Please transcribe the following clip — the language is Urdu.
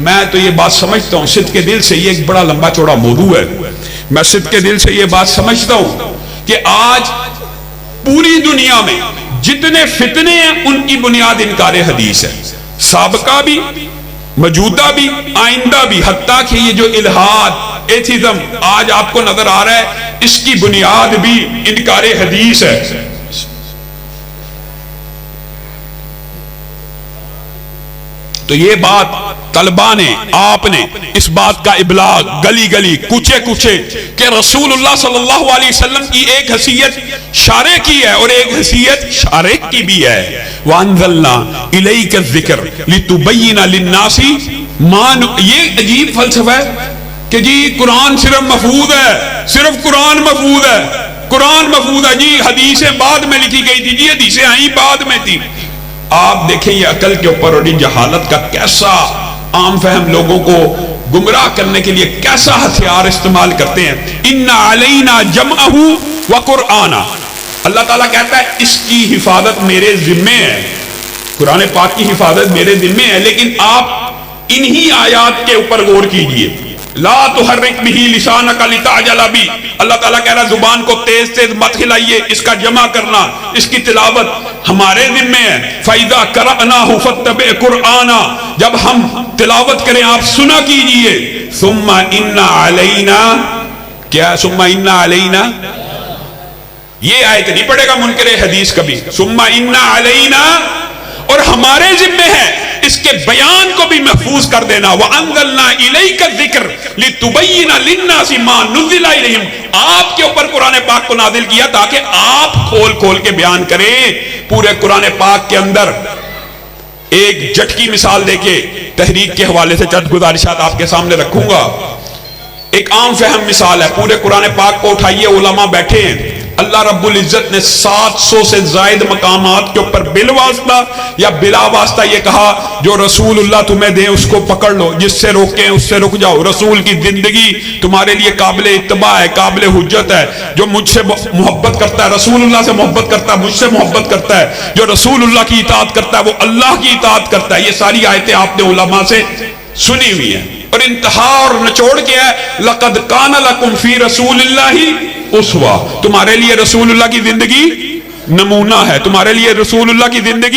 میں تو یہ بات سمجھتا ہوں صدق کے دل سے، یہ ایک بڑا لمبا چوڑا موضوع ہے، میں صدق کے دل سے یہ بات سمجھتا ہوں کہ آج پوری دنیا میں جتنے فتنے ہیں ان کی بنیاد انکار حدیث ہے، سابقہ بھی، موجودہ بھی، آئندہ بھی، حتیٰ کہ یہ جو الہاد، ایتھیزم آج آپ کو نظر آ رہا ہے، اس کی بنیاد بھی انکار حدیث ہے۔ تو یہ بات طلباء نے، آپ نے اس بات کا ابلاغ گلی گلی، کوچے کوچے، کہ رسول اللہ صلی اللہ علیہ وسلم کی ایک حیثیت شارع کی ہے اور ایک حیثیت شارح کی بھی ہے۔ وَأَنزَلْنَا إِلَيْكَ الذِّكْرَ لِتُبَيِّنَ لِلنَّاسِ مَا یہ عجیب فلسفہ ہے کہ جی قرآن صرف محفوظ ہے، صرف قرآن محفوظ ہے، قرآن محفوظ ہے، جی حدیثیں بعد میں لکھی گئی تھی، جی حدیثیں آئیں بعد میں تھی۔ آپ دیکھیں یہ عقل کے اوپر اور جہالت کا کیسا عام فہم لوگوں کو گمراہ کرنے کے لیے کیسا ہتھیار استعمال کرتے ہیں۔ اِنَّ عَلَيْنَا جَمْعَهُ وَقُرْآنَ، اللہ تعالیٰ کہتا ہے اس کی حفاظت میرے ذمے ہے، قرآن پاک کی حفاظت میرے ذمے ہے، لیکن آپ انہی آیات کے اوپر غور کیجئے۔ لا تحرک بہ لسانک لتعجل بہ، اللہ تعالیٰ کہہ رہا ہے زبان کو تیز تیز مت ہلائیے، اس کا جمع کرنا، اس کی تلاوت ہمارے ذمے ہے۔ فَإِذَا قَرَأْنَاهُ فَاتَّبِعْ قُرْآنَ، جب ہم تلاوت کریں آپ سنا کیجئے۔ ثُمَّ إِنَّ عَلَيْنَا، کیا ثُمَّ إِنَّ عَلَيْنَا، یہ آیت نہیں پڑھے گا منکر حدیث کبھی، ثُمَّ إِنَّ عَلَيْنَا، اور ہمارے ذمے ہے اس کے بیان کو بھی محفوظ کر دینا۔ وَأَنزَلْنَا إِلَيْكَ الذِّكْرَ لِتُبَيِّنَ لِلنَّاسِ مَا نُزِّلَ إِلَيْهِمْ، آپ کے اوپر قرآن پاک کو نازل کیا تاکہ آپ کھول کھول کے بیان کریں۔ پورے قرآن پاک کے اندر ایک جھٹکی مثال دے کے تحریک کے حوالے سے چند گزارشات آپ کے سامنے رکھوں گا۔ ایک عام فہم مثال ہے، پورے قرآن پاک کو اٹھائیے، علماء بیٹھے ہیں، اللہ رب العزت نے 700 سے زائد مقامات کے اوپر بالواسطہ یا بلا واسطہ یہ کہا جو رسول اللہ تمہیں دیں اس کو پکڑ لو، جس سے روکیں اس سے رک جاؤ۔ رسول کی زندگی تمہارے لیے قابل اتباع ہے، قابل حجت ہے۔ جو مجھ سے محبت کرتا ہے، رسول اللہ سے محبت کرتا ہے، مجھ سے محبت کرتا ہے، جو رسول اللہ کی اطاعت کرتا ہے وہ اللہ کی اطاعت کرتا ہے۔ یہ ساری آیتیں آپ نے علماء سے سنی ہوئی ہیں، اور انتہا اور نچوڑ کیا ہے؟ لَقَدْ كَانَ لَكُمْ فِي رَسُولِ اللَّهِ اسوہ، تمہارے لیے رسول اللہ کی زندگی نمونہ ہے، تمہارے لیے رسول اللہ کی زندگی